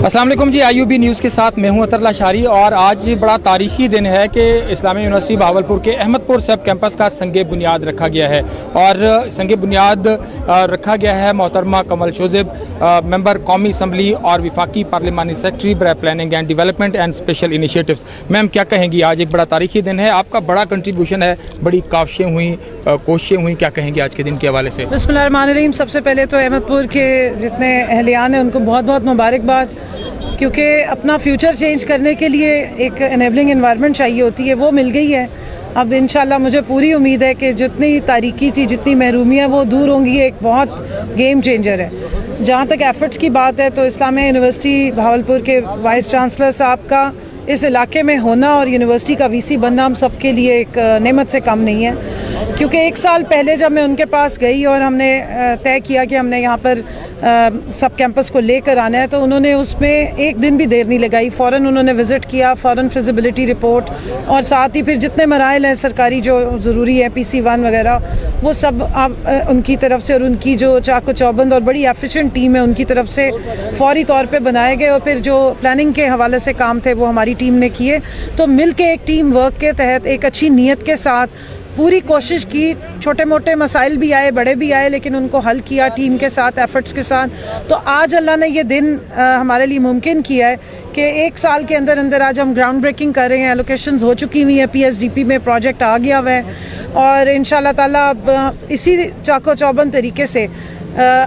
अस्सलाम वालेकुम जी, IUB news के साथ मैं हूं अतरला शारी। और आज बड़ा तारीखी दिन है कि इस्लामी यूनिवर्सिटी बहावलपुर के अहमदपुर सब कैंपस का संगे बुनियाद रखा गया है। और संगे बुनियाद रखा गया है मोहतरमा कमल शोज़ेब, मेंबर कौमी असम्बली और वफाकी पार्लिमानी सेक्रेटरी बराए planning and development and special initiatives. Ma'am क्या कहेंगी, आज एक बड़ा तारीखी दिन है, आपका बड़ा कंट्रीब्यूशन है, बड़ी काविशें हुई, कोशिशें हुई, क्या कहेंगे आज के दिन के हवाले से? बिस्मिल्लाहिर्रहमानिर्रहीम। सबसे पहले तो अहमदपुर के जितने अहलियान हैं उनको बहुत बहुत मुबारकबाद, क्योंकि अपना फ्यूचर चेंज करने के लिए एक एनेबलिंग एनवायरनमेंट चाहिए होती है, वो मिल गई है। अब इंशाल्लाह मुझे पूरी उम्मीद है कि जितनी तारीकी थी, जितनी महरूमियाँ वो दूर होंगी। एक बहुत गेम चेंजर है। जहाँ तक एफ़र्ट्स की बात है तो इस्लामिया यूनिवर्सिटी बहावलपुर के वाइस चांसलर साहब का इस इलाके में होना और यूनिवर्सिटी का VC बनना हम सब के लिए एक नेमत से कम नहीं है। क्योंकि एक साल पहले जब मैं उनके पास गई और हमने तय किया कि हमने यहाँ पर सब कैंपस को लेकर आना है, तो उन्होंने उसमें एक दिन भी देर नहीं लगाई। फ़ौरन उन्होंने विज़िट किया, फ़ौरन फिजिबिलिटी रिपोर्ट और साथ ही फिर जितने मराइल हैं सरकारी जो ज़रूरी है, PC1 वगैरह, वो सब उनकी तरफ से और उनकी जो चाको चौबंद और बड़ी एफिशिएंट टीम है उनकी तरफ से फौरी तौर पे बनाए गए। और फिर जो प्लानिंग के हवाले से काम थे वो हमारी टीम ने किए। तो मिल के एक टीम वर्क के तहत एक अच्छी नीयत के साथ पूरी कोशिश की। छोटे मोटे मसाइल भी आए, बड़े भी आए, लेकिन उनको हल किया टीम के साथ, एफ़र्ट्स के साथ। तो आज अल्लाह ने ये दिन हमारे लिए मुमकिन किया है कि एक साल के अंदर अंदर आज हम ग्राउंड ब्रेकिंग कर रहे हैं। एलोकेशंस हो चुकी हुई हैं, PSDP में प्रोजेक्ट आ गया हुआ है और इंशाल्लाह ताला अब इसी चाको चौबंद तरीके से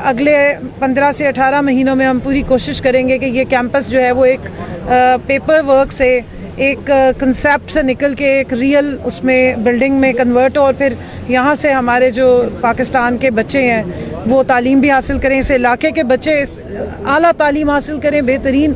अगले 15 से 18 महीनों में हम पूरी कोशिश करेंगे कि ये कैंपस जो है वो एक पेपर वर्क से, एक कंसेप्ट से निकल के एक रियल उसमें बिल्डिंग में कन्वर्ट हो और फिर यहाँ से हमारे जो पाकिस्तान के बच्चे हैं वो तालीम भी हासिल करें, इस इलाके के बच्चे आला तालीम हासिल करें, बेहतरीन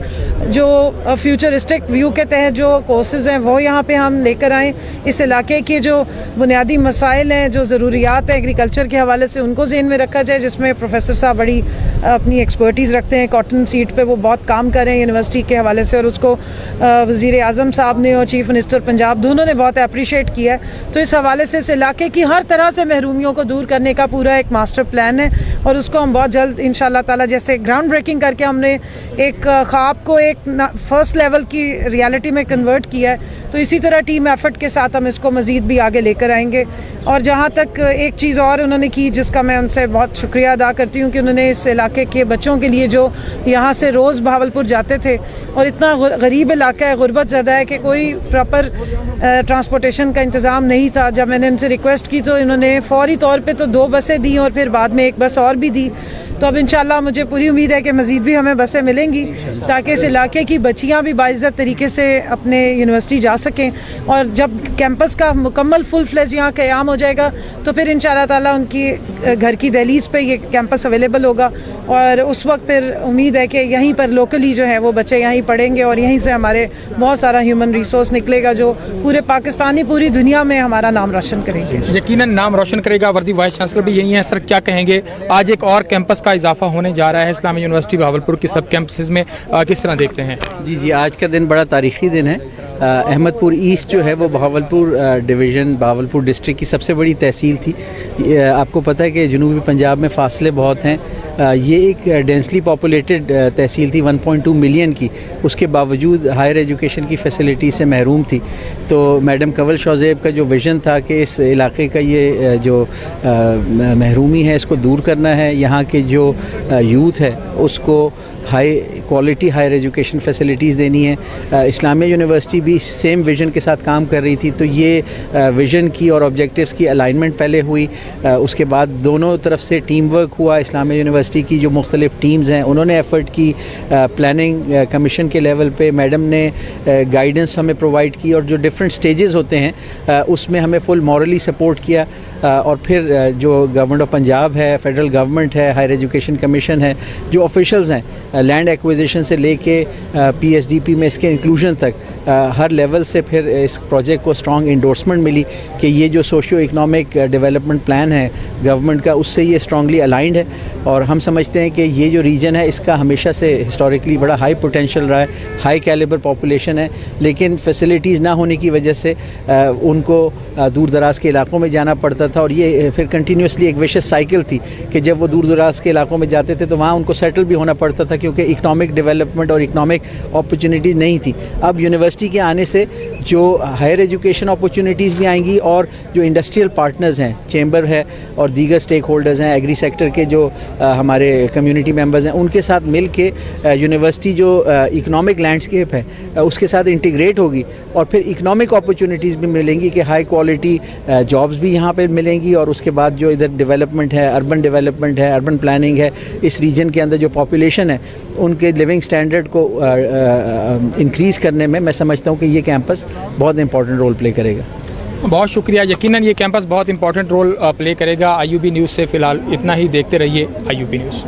जो फ्यूचरिस्टिक व्यू के तहत जो कोर्सेज हैं वो यहाँ पे हम लेकर आएँ। इस इलाके के जो बुनियादी मसाइल हैं, जो ज़रूरियात हैं एग्रीकल्चर के हवाले से, उनको ज़हन में रखा जाए, जिसमें प्रोफेसर साहब बड़ी अपनी एक्सपर्टीज़ रखते हैं। कॉटन सीड पे वो बहुत काम कर रहे हैं यूनिवर्सिटी के हवाले से और उसको वज़ीर आज़म साहब ने और चीफ़ मिनिस्टर पंजाब दोनों ने बहुत अप्रिशिएट किया है। तो इस हवाले से इस इलाके की हर तरह से महरूमियों को दूर करने का पूरा एक मास्टर प्लान है और उसको हम बहुत जल्द इंशाल्लाह ताला, जैसे ग्राउंड ब्रेकिंग करके हमने एक ख्वाब को एक फर्स्ट लेवल की रियलिटी में कन्वर्ट किया है, तो इसी तरह टीम एफर्ट के साथ हम इसको मज़ीद भी आगे लेकर आएंगे। और जहाँ तक एक चीज़ और उन्होंने की जिसका मैं उनसे बहुत शुक्रिया अदा करती हूँ कि उन्होंने इस इलाके के बच्चों के लिए जो यहाँ से रोज़ बहावलपुर जाते थे और इतना गरीब इलाका है, गुर्बत ज़्यादा है कि कोई प्रॉपर ट्रांसपोर्टेशन का इंतज़ाम नहीं था। जब मैंने उनसे रिक्वेस्ट की तो इन्होंने फ़ौरी तौर पे तो 2 बसें दी और फिर बाद में एक बस और भी दी। तो अब इंशाल्लाह मुझे पूरी उम्मीद है कि मज़ीद भी हमें बसें मिलेंगी ताकि इस इलाके की बच्चियाँ भी बाइज़्ज़त तरीके से अपने यूनिवर्सिटी जा सकें। और जब कैंपस का मुकम्मल फुल फ्लेज यहाँ क़याम हो जाएगा तो फिर इंशाल्लाह ताला उनकी घर की दहलीज़ पे ये कैंपस अवेलेबल होगा और उस वक्त फिर उम्मीद है कि यहीं पर लोकली जो है वो बच्चे यहीं पढ़ेंगे और यहीं से हमारे बहुत सारा ह्यूमन रिसोर्स निकलेगा जो पूरे पाकिस्तानी, पूरी दुनिया में हमारा नाम रोशन करेंगे। यकीनन नाम रोशन करेगा। वर्दी वाइस चांसलर भी यही है। सर क्या कहेंगे, आज एक और कैंपस का इजाफा होने जा रहा है इस्लामी यूनिवर्सिटी बहावलपुर के सब कैंपसेस में, किस तरह देखते हैं? जी, आज का दिन बड़ा तारीख़ी दिन है। अहमदपुर ईस्ट जो है वो बहावलपुर डिवीज़न, बहावलपुर डिस्ट्रिक्ट की सबसे बड़ी तहसील थी। आपको पता है कि जनूबी पंजाब में फ़ासले बहुत हैं। ये एक डेंसली पॉपुलेटेड तहसील थी 1.2 मिलियन की, उसके बावजूद हायर एजुकेशन की फैसिलिटी से महरूम थी। तो मैडम कंवल शोज़ेब का जो विज़न था कि इस इलाके का ये जो महरूमी है इसको दूर करना है, यहाँ के जो यूथ है उसको high quality higher education facilities देनी है। इस्लामिया यूनिवर्सिटी भी सेम विज़न के साथ काम कर रही थी, तो ये विज़न की और ऑब्जेक्टिव्स की अलाइनमेंट पहले हुई, उसके बाद दोनों तरफ से टीम वर्क हुआ। इस्लामिया यूनिवर्सिटी की जो मुख्तलिफ टीम्स हैं उन्होंने एफ़र्ट की, प्लानिंग कमीशन के लेवल पे मैडम ने गाइडेंस हमें प्रोवाइड की और जो डिफरेंट स्टेजेस होते हैं उसमें हमें फुल मॉरली सपोर्ट किया। और फिर जो गवर्नमेंट ऑफ पंजाब है, फेडरल गवर्नमेंट है, हायर एजुकेशन कमीशन है, जो ऑफिशल्स हैं लैंड एक्विजिशन से लेके PSDP में इसके इंक्लूजन तक ہر لیول سے پھر اس پروجیکٹ کو اسٹرانگ انڈورسمنٹ ملی کہ یہ جو سوشیو اکنامک ڈیولپمنٹ پلان ہے گورنمنٹ کا اس سے یہ اسٹرانگلی الائنڈ ہے، اور ہم سمجھتے ہیں کہ یہ جو ریجن ہے اس کا ہمیشہ سے ہسٹوریکلی بڑا ہائی پوٹینشیل رہا ہے، ہائی کیلیبر پاپولیشن ہے، لیکن فیسلٹیز نہ ہونے کی وجہ سے ان کو دور دراز کے علاقوں میں جانا پڑتا تھا، اور یہ پھر کنٹینیوسلی ایک ویشس سائیکل تھی کہ جب وہ دور دراز کے علاقوں میں جاتے تھے تو وہاں ان کو سیٹل بھی ہونا پڑتا تھا کیونکہ اکنامک ڈیولپمنٹ اور اکنامک اپرچونیٹیز نہیں تھی۔ اب یونیورسٹی کے آنے سے جو ہائر ایجوکیشن اپرچونیٹیز بھی آئیں گی، اور جو انڈسٹریل پارٹنرز ہیں، چیمبر ہے اور دیگر اسٹیک ہولڈرز ہیں، ایگری سیکٹر کے جو ہمارے کمیونٹی ممبرز ہیں، ان کے ساتھ مل کے یونیورسٹی جو اکنامک لینڈسکیپ ہے اس کے ساتھ انٹیگریٹ ہوگی، اور پھر اکنامک اپرچونیٹیز بھی ملیں گی کہ ہائی کوالٹی جابز بھی یہاں پہ ملیں گی، اور اس کے بعد جو ادھر ڈیولپمنٹ ہے، اربن ڈیولپمنٹ ہے، اربن پلاننگ ہے، اس ریجن کے اندر جو پاپولیشن ہے ان کے لیونگ سٹینڈرڈ کو انکریز کرنے میں میں سمجھتا ہوں کہ یہ کیمپس بہت امپورٹنٹ رول پلے کرے گا۔ بہت شکریہ، یقیناً یہ کیمپس بہت امپورٹنٹ رول پلے کرے گا۔ IUB نیوز سے فی الحال اتنا ہی، دیکھتے رہیے IUB نیوز۔